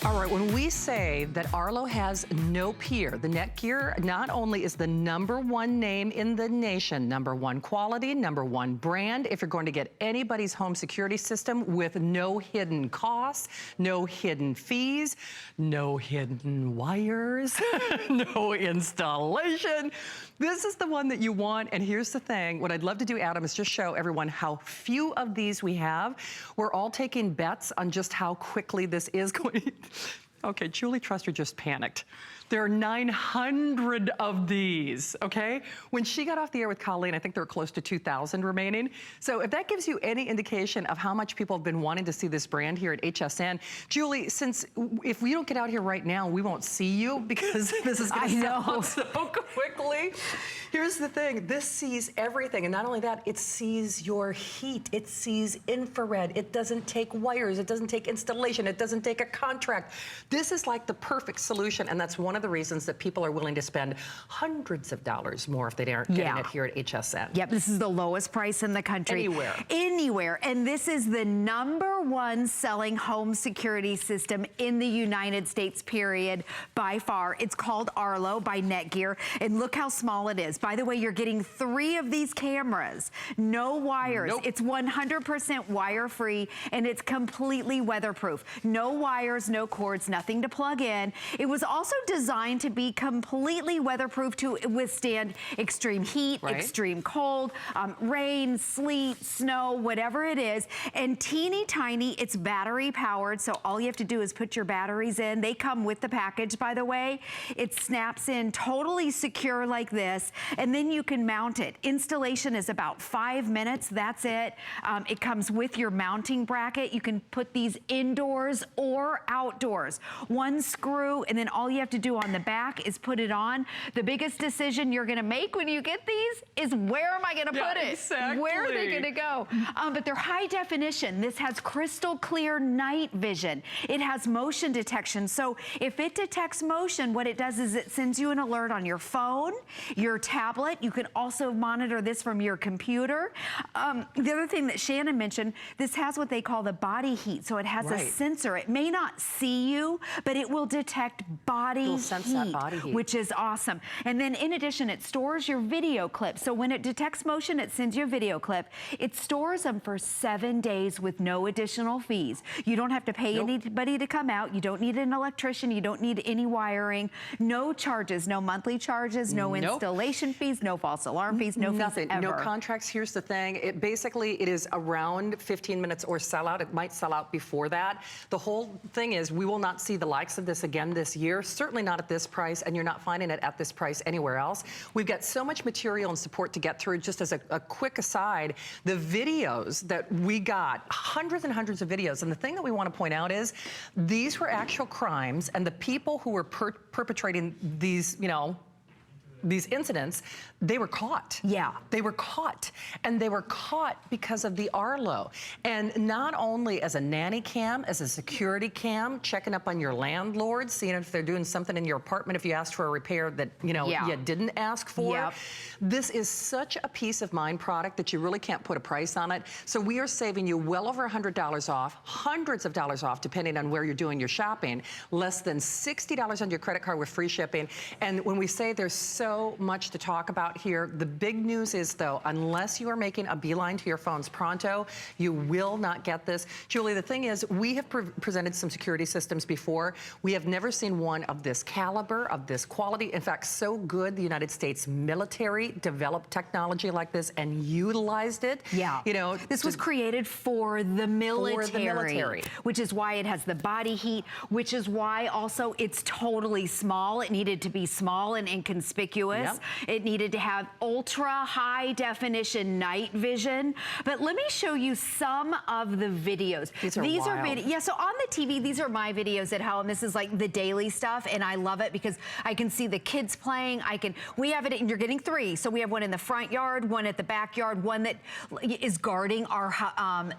All right, when we say that Arlo has no peer, the NETGEAR not only is the #1 name in the nation, #1 quality, #1 brand, if you're going to get anybody's home security system with no hidden costs, no hidden fees, no hidden wires, no installation. This is the one that you want, and here's the thing. What I'd love to do, Adam, is just show everyone how few of these we have. We're all taking bets on just how quickly this is going. Okay, Julie Truster just panicked. There are 900 of these, okay? When she got off the air with Colleen, I think there were close to 2,000 remaining. So if that gives you any indication of how much people have been wanting to see this brand here at HSN, Julie, since if we don't get out here right now, we won't see you because this is gonna sell out so quickly. Here's the thing, this sees everything, and not only that, it sees your heat, it sees infrared, it doesn't take wires, it doesn't take installation, it doesn't take a contract. This is like the perfect solution, and that's one of the reasons that people are willing to spend hundreds of dollars more if they aren't getting it here at HSN. Yep, this is the lowest price in the country. Anywhere. Anywhere, and this is the #1 selling home security system in the United States, period, by far. It's called Arlo by NETGEAR, and look how small it is. By the way, you're getting 3 of these cameras, no wires. Nope. It's 100% wire-free, and it's completely weatherproof. No wires, no cords, nothing to plug in. It was also designed to be completely weatherproof to withstand extreme heat, extreme cold, rain, sleet, snow, whatever it is. And teeny tiny, it's battery powered, so all you have to do is put your batteries in. They come with the package, by the way. It snaps in totally secure like this, and then you can mount it. Installation is about 5 minutes, that's it. It comes with your mounting bracket. You can put these indoors or outdoors. One screw, and then all you have to do on the back is put it on. The biggest decision you're gonna make when you get these is where am I gonna put it? Exactly. Where are they gonna go? But they're high definition. This has crystal clear night vision. It has motion detection. So if it detects motion, what it does is it sends you an alert on your phone, your tablet. You can also monitor this from your computer. The other thing that Shannon mentioned, this has what they call the body heat. So it has a sensor. It may not see you, but it will detect body heat, which is awesome. And then in addition, it stores your video clips. So when it detects motion, it sends you a video clip. It stores them for 7 days with no additional fees. You don't have to pay anybody to come out. You don't need an electrician. You don't need any wiring. No charges, no monthly charges, no installation fees, no false alarm fees, no nothing, fees ever. no contracts. Here's the thing. It is around 15 minutes or sell out. It might sell out before that. The whole thing is we will not see the likes of this again this year. Certainly not at this price, and you're not finding it at this price anywhere else. We've got so much material and support to get through. Just as a quick aside, the videos that we got, hundreds and hundreds of videos, and the thing that we want to point out is these were actual crimes, and the people who were perpetrating these, you know, these incidents, they were caught. Yeah. They were caught. And they were caught because of the Arlo. And not only as a nanny cam, as a security cam, checking up on your landlord, seeing if they're doing something in your apartment if you asked for a repair that, you know, you didn't ask for. This is such a peace of mind product that you really can't put a price on it. So we are saving you well over $100 off, hundreds of dollars off, depending on where you're doing your shopping, less than $60 on your credit card with free shipping. And when we say there's so much to talk about here, the big news is, though, unless you are making a beeline to your phones pronto, you will not get this. Julie, the thing is, we have presented some security systems before. We have never seen one of this caliber, of this quality. In fact, so good, the United States military developed technology like this and utilized it. Yeah. You know, this was created for the military. Which is why it has the body heat, which is why also it's totally small. It needed to be small and inconspicuous. It needed to have ultra high definition night vision. But let me show you some of the videos. These are wild. Yeah, so on the TV, these are my videos at home. This is like the daily stuff, and I love it because I can see the kids playing. We have it, and you're getting 3. So we have one in the front yard, one at the backyard, one that is guarding our,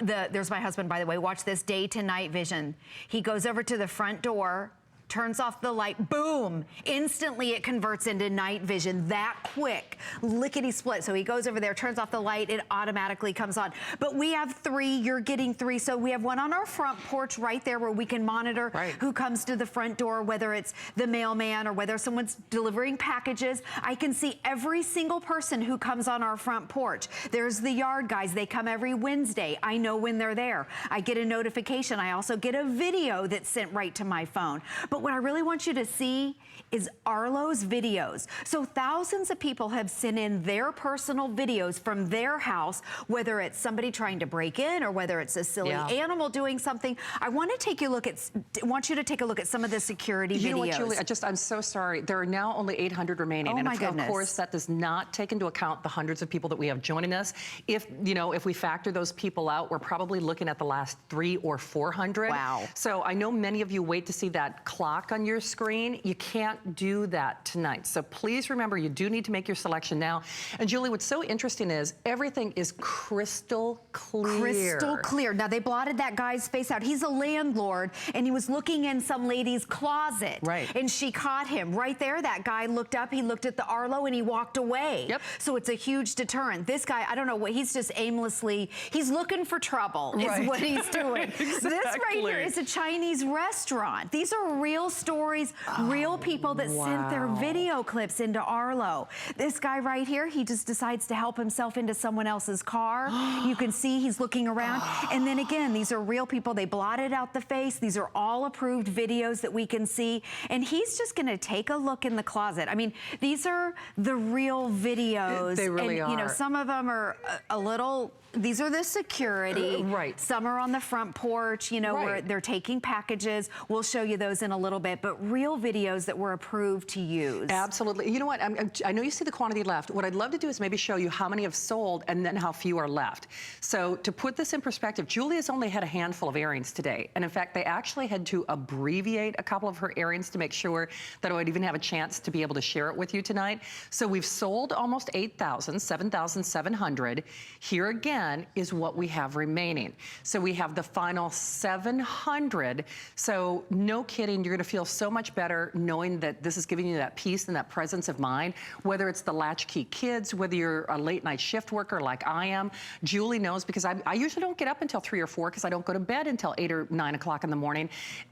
there's my husband, by the way. Watch this, day to night vision. He goes over to the front door, turns off the light, boom, instantly it converts into night vision that quick, lickety split. So he goes over there, turns off the light, it automatically comes on. But we have 3, you're getting 3. So we have one on our front porch right there where we can monitor who comes to the front door, whether it's the mailman or whether someone's delivering packages. I can see every single person who comes on our front porch. There's the yard guys, they come every Wednesday. I know when they're there. I get a notification. I also get a video that's sent right to my phone. But what I really want you to see is Arlo's videos. So thousands of people have sent in their personal videos from their house, whether it's somebody trying to break in or whether it's a silly animal doing something. I want to take a look at, want you to take a look at some of the security videos. You know what, Julie, I'm so sorry. There are now only 800 remaining. Oh my goodness. Of course, that does not take into account the hundreds of people that we have joining us. If, you know, if we factor those people out, we're probably looking at the last 300 or 400. Wow. So I know many of you wait to see that clock on your screen. You can't do that tonight. So please remember, you do need to make your selection now. And Julie, what's so interesting is everything is crystal clear. Crystal clear. Now, they blotted that guy's face out. He's a landlord, and he was looking in some lady's closet. Right. And she caught him. Right there, that guy looked up, he looked at the Arlo, and he walked away. Yep. So it's a huge deterrent. This guy, I don't know what, he's just aimlessly, he's looking for trouble, is what he's doing. Exactly. This right here is a Chinese restaurant. These are real stories, real people that sent their video clips into Arlo. This guy right here, he just decides to help himself into someone else's car. You can see he's looking around. And then again, these are real people. They blotted out the face. These are all approved videos that we can see. And he's just gonna take a look in the closet. I mean, these are the real videos. They really are. You know, some of them are a little, these are the security. Right. Some are on the front porch, you know, where they're taking packages. We'll show you those in a little bit, but real videos that were approved to use. Absolutely. You know what? I know you see the quantity left. What I'd love to do is maybe show you how many have sold and then how few are left. So to put this in perspective, Julia's only had a handful of airings today. And in fact, they actually had to abbreviate a couple of her airings to make sure that I would even have a chance to be able to share it with you tonight. So we've sold almost 8,000, 7,700. Here again is what we have remaining. So we have the final 700. So no kidding, you're gonna feel so much better knowing that this is giving you that peace and that presence of mind, whether it's the latchkey kids, whether you're a late night shift worker like I am. Julie knows, because I usually don't get up until 3 or 4 because I don't go to bed until 8 or 9 o'clock in the morning.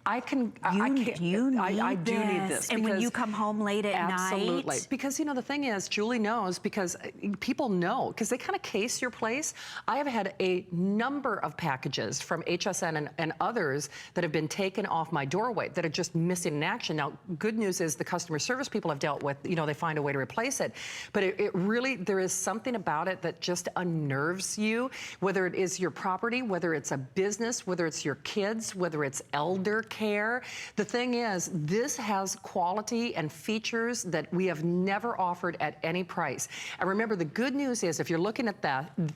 I do need this. And when you come home late at night. Absolutely. Because, you know, the thing is, Julie knows, because people know, because they kind of case your place. I have had a number of packages from HSN and others that have been taken off my doorway that are just missing in action. Now, good news is the customer service people have dealt with, you know, they find a way to replace it. But it really, there is something about it that just unnerves you, whether it is your property, whether it's a business, whether it's your kids, whether it's elder care. The thing is, this has quality and features that we have never offered at any price. And remember, the good news is, if you're looking at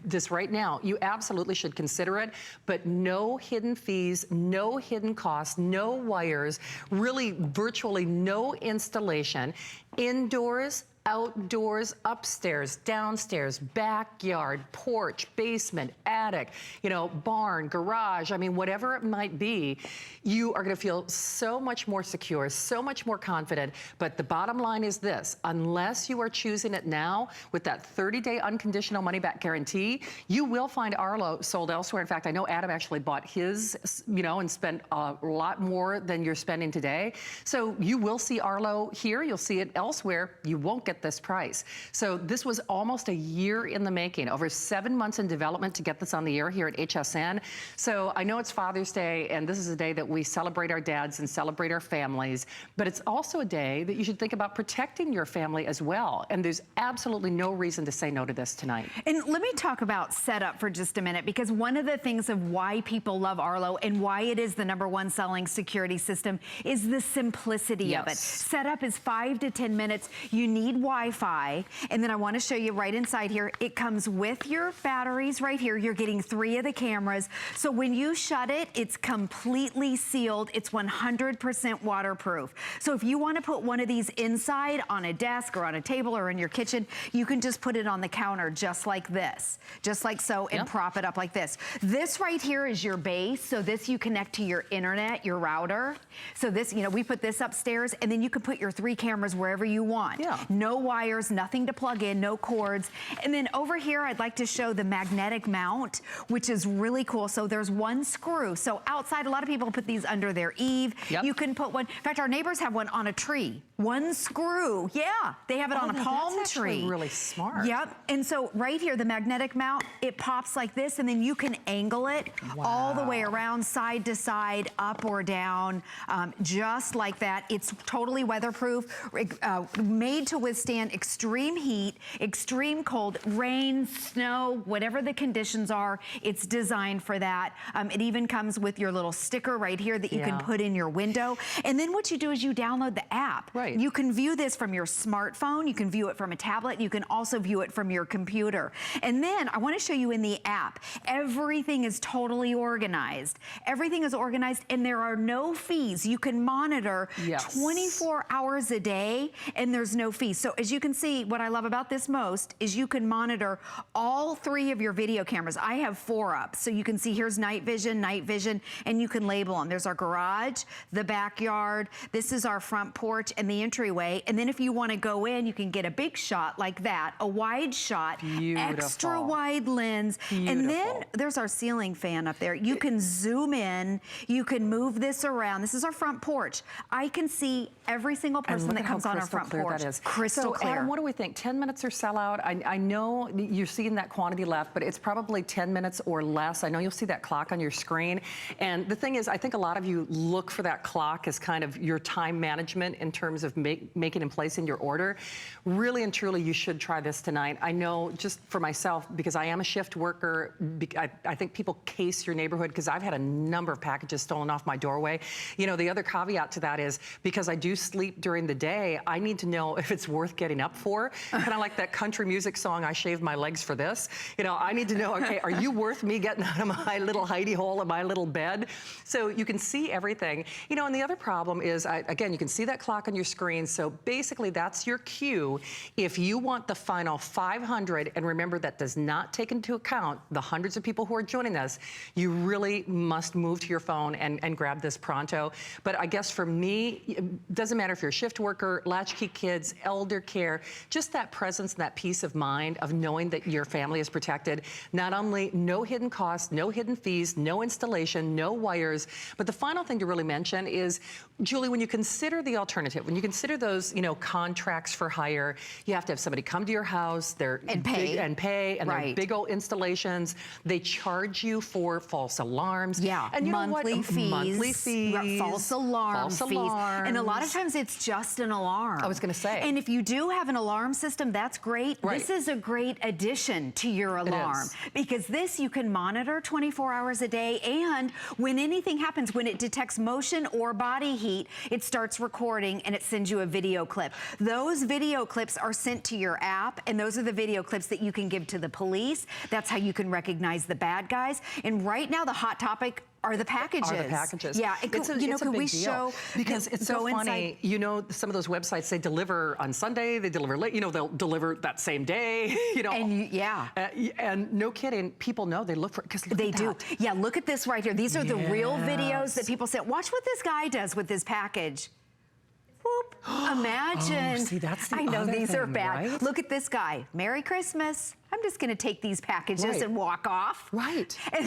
this right now, you absolutely should consider it, but no hidden fees, no hidden costs, no wires, really virtually no installation, indoors, outdoors, upstairs, downstairs, backyard, porch, basement, attic, you know, barn, garage, I mean, whatever it might be, you are gonna feel so much more secure, so much more confident. But the bottom line is this: unless you are choosing it now with that 30-day unconditional money-back guarantee, you will find Arlo sold elsewhere. In fact, I know Adam actually bought his, you know, and spent a lot more than you're spending today. So you will see Arlo here, you'll see it elsewhere. You won't get this price. So this was almost a year in the making, over 7 months in development to get this on the air here at HSN. So I know it's Father's Day, and this is a day that we celebrate our dads and celebrate our families, but it's also a day that you should think about protecting your family as well. And there's absolutely no reason to say no to this tonight. And let me talk about setup for just a minute, because one of the things of why people love Arlo and why it is the #1 selling security system is the simplicity of it. Setup is 5 to 10 minutes. You need Wi-Fi. And then I want to show you right inside here, it comes with your batteries right here. You're getting 3 of the cameras. So when you shut it, it's completely sealed. It's 100% waterproof. So if you want to put one of these inside on a desk or on a table or in your kitchen, you can just put it on the counter just like this, just like so, and prop it up like this. This right here is your base. So this you connect to your internet, your router. So this, you know, we put this upstairs, and then you can put your 3 cameras wherever you want. No wires, nothing to plug in, no cords. And then over here, I'd like to show the magnetic mount, which is really cool. So there's one screw. So outside, a lot of people put these under their eave. You can put one. In fact, our neighbors have one on a tree. One screw. Yeah, they have it on a palm that's tree. Actually really smart. Yep. And so right here, the magnetic mount, it pops like this, and then you can angle it all the way around, side to side, up or down, just like that. It's totally weatherproof, made to withstand extreme heat, extreme cold, rain, snow, whatever the conditions are. It's designed for that. It even comes with your little sticker right here that you can put in your window. And then what you do is you download the app. You can view this from your smartphone. You can view it from a tablet. You can also view it from your computer. And then I want to show you in the app, everything is totally organized. Everything is organized, and there are no fees. You can monitor 24 hours a day, and there's no fees. So as you can see, what I love about this most is you can monitor all 3 of your video cameras. I have 4 up. So you can see here's night vision, and you can label them. There's our garage, the backyard. This is our front porch and the entryway. And then if you want to go in, you can get a big shot like that, a wide shot, extra wide lens. And then there's our ceiling fan up there. You can zoom in, you can move this around. This is our front porch. I can see every single person that comes on our front porch. That is. Crystal clear. Adam, what do we think? 10 minutes or sell out? I know you're seeing that quantity left, but it's probably 10 minutes or less. I know you'll see that clock on your screen. And the thing is, I think a lot of you look for that clock as kind of your time management in terms of making and placing your order. Really and truly, you should try this tonight. I know just for myself, because I am a shift worker, I think people case your neighborhood, because I've had a number of packages stolen off my doorway. You know, the other caveat to that is, because I do sleep during the day, I need to know if it's worth getting up for. Kind of like that country music song, I shaved my legs for this. You know, I need to know, okay, are you worth me getting out of my little hidey hole in my little bed? So you can see everything. You know, and the other problem is, again, you can see that clock on your screen. So basically, that's your cue. If you want the final 500, and remember, that does not take into account the hundreds of people who are joining us, you really must move to your phone and grab this pronto. But I guess for me, it doesn't matter if you're a shift worker, latchkey kids, elder care, just that presence and that peace of mind of knowing that your family is protected. Not only no hidden costs, no hidden fees, no installation, no wires, but the final thing to really mention is, Julie, when you consider the alternative, when you consider those, you know, contracts for hire, you have to have somebody come to your house, they're pay, and they're big old installations. They charge you for false alarms. And you monthly know what? fees, monthly fees, false alarm fees. And a lot of times it's just an alarm. I was going to say. And if you do have an alarm system, that's great. This is a great addition to your alarm, because this you can monitor 24 hours a day, and when anything happens, when it detects motion or body heat, it starts recording and it sends you a video clip. Those video clips are sent to your app, and those are the video clips that you can give to the police. That's how you can recognize the bad guys. And right now, the hot topic are the packages. Yeah, you know, can we show? Because it's so funny. You know, some of those websites, they deliver on Sunday, they deliver late. You know, they'll deliver that same day. You know, and no kidding, people know they look for it because they do. Yeah, look at this right here. These are the real videos that people say. Watch what this guy does with this package. Whoop. Imagine. Oh, see, that's the I know other these thing, are bad. right? Look at this guy. Merry Christmas. I'm just going to take these packages and walk off. Right. And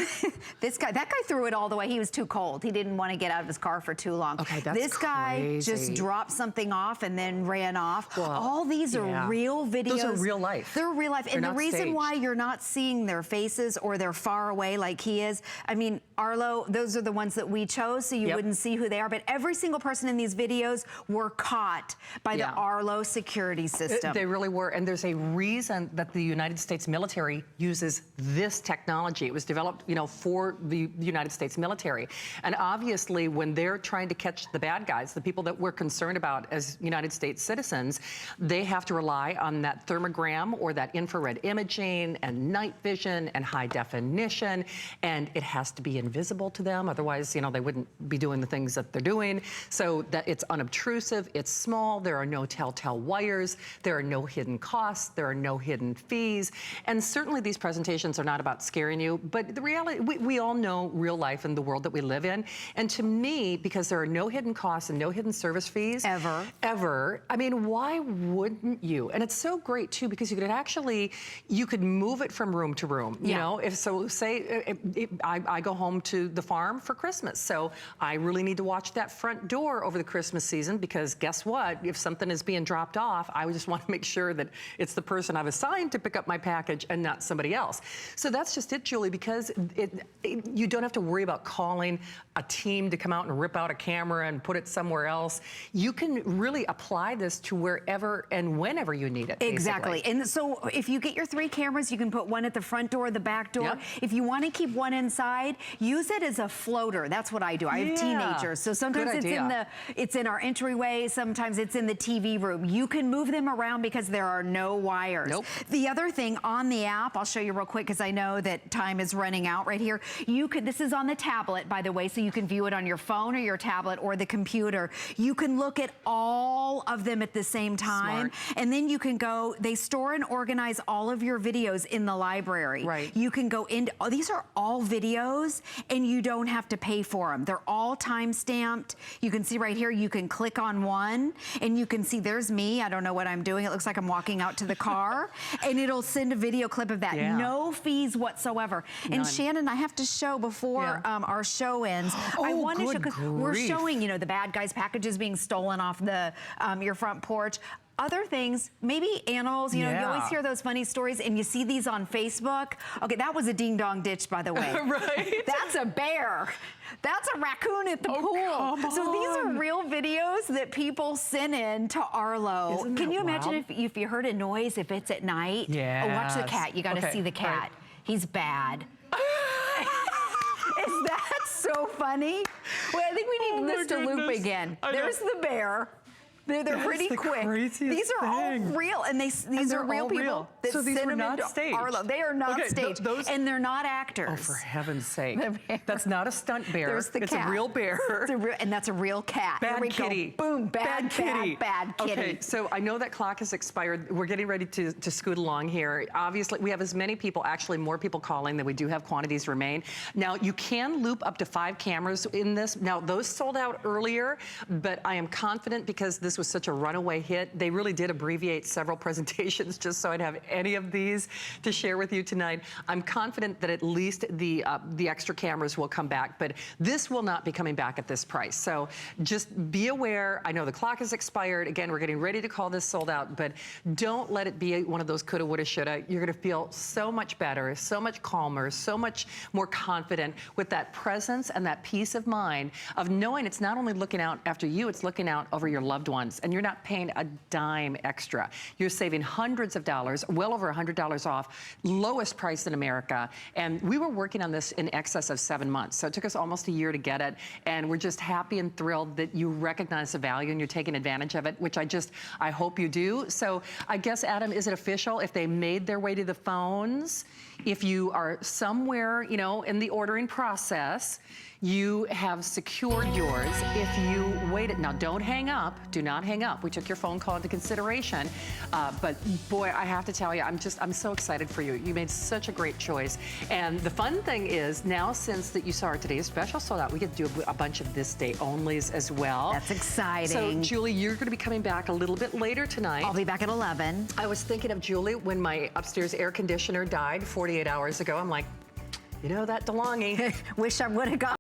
that guy threw it all the way. He was too cold. He didn't want to get out of his car for too long. Okay, that's This guy just dropped something off and then ran off. Well, all these are real videos. Those are real life. They're real life. And the reason staged. why you're not seeing their faces or they're far away like he is, I mean, Arlo, those are the ones that we chose so you wouldn't see who they are. But every single person in these videos were caught by the Arlo security system. They really were. And there's a reason that the United States States military uses this technology. It was developed, you know, for the United States military. And obviously, when they're trying to catch the bad guys, the people that we're concerned about as United States citizens, they have to rely on that thermogram or that infrared imaging and night vision and high definition, and it has to be invisible to them. Otherwise, you know, they wouldn't be doing the things that they're doing. So that it's unobtrusive, it's small, there are no telltale wires, there are no hidden costs, there are no hidden fees. And certainly these presentations are not about scaring you, but the reality, we all know real life in the world that we live in. And to me, because there are no hidden costs and no hidden service fees. Ever. I mean, why wouldn't you? And it's so great too, because you could actually, you could move it from room to room. You know, if so, say I go home to the farm for Christmas. So I really need to watch that front door over the Christmas season, because guess what? If something is being dropped off, I would just want to make sure that it's the person I've assigned to pick up my package and not somebody else. So that's just it, Julie, because you don't have to worry about calling a team to come out and rip out a camera and put it somewhere else. You can really apply this to wherever and whenever you need it. Exactly. Basically. And so if you get your 3 cameras, you can put one at the front door, the back door. Yep. If you want to keep one inside, use it as a floater. That's what I do. I have teenagers. So sometimes it's in our entryway, sometimes it's in the TV room. You can move them around because there are no wires. The other thing on the app, I'll show you real quick because I know that time is running out right here. You could, this is on the tablet, by the way, so you can view it on your phone or your tablet or the computer. You can look at all of them at the same time. And then you can go, they store and organize all of your videos in the library. You can go into, these are all videos and you don't have to pay for them. They're all time stamped. You can see right here, you can click on one and you can see there's me. I don't know what I'm doing. It looks like I'm walking out to the car and it'll send a video clip of that. No fees whatsoever. And Shannon, I have to show before our show ends. I want to show, because we're showing, you know, the bad guys' packages being stolen off the your front porch. Other things, maybe animals, you know, you always hear those funny stories and you see these on Facebook. Okay, that was a ding-dong ditch, by the way. That's a bear. That's a raccoon at the pool. So these are real videos that people send in to Arlo. Can you imagine if you heard a noise, if it's at night? Oh, watch the cat. You got to see the cat. He's bad. Is that so funny? Well, I think we need this to loop again. There's the bear. They're pretty quick. These are all real, and these are real people. So these are not staged. Arlo. They are not staged, and they're not actors. Oh, for heaven's sake! That's not a stunt bear. There's the cat. It's a real bear. And that's a real cat. Bad kitty. Boom. Bad kitty. Bad kitty. Okay, so I know that clock has expired. We're getting ready to scoot along here. Obviously, we have as many people, actually more people calling than we do have quantities remain. Now, you can loop up to 5 cameras in this. Now, those sold out earlier, but I am confident because this was such a runaway hit. They really did abbreviate several presentations just so I'd have any of these to share with you tonight. I'm confident that at least the extra cameras will come back, but this will not be coming back at this price. So just be aware. I know the clock has expired. Again, we're getting ready to call this sold out, but don't let it be one of those coulda, woulda, shoulda. You're gonna feel so much better, so much calmer, so much more confident with that presence and that peace of mind of knowing it's not only looking out after you, it's looking out over your loved ones, and you're not paying a dime extra. You're saving hundreds of dollars, well over $100 off, lowest price in America. And we were working on this in excess of 7 months. So it took us almost a year to get it. And we're just happy and thrilled that you recognize the value and you're taking advantage of it, which I hope you do. So I guess, Adam, is it official? If they made their way to the phones, if you are somewhere, you know, in the ordering process, you have secured yours. If you waited, now don't hang up, do not hang up. We took your phone call into consideration, but boy, I have to tell you, I'm so excited for you. You made such a great choice. And the fun thing is now, since that you saw our today's special sold out, we get to do a bunch of this day onlys as well. That's exciting. So Julie, you're gonna be coming back a little bit later tonight. I'll be back at 11. I was thinking of Julie when my upstairs air conditioner died 48 hours ago. I'm like, you know that DeLonghi. Wish I would have got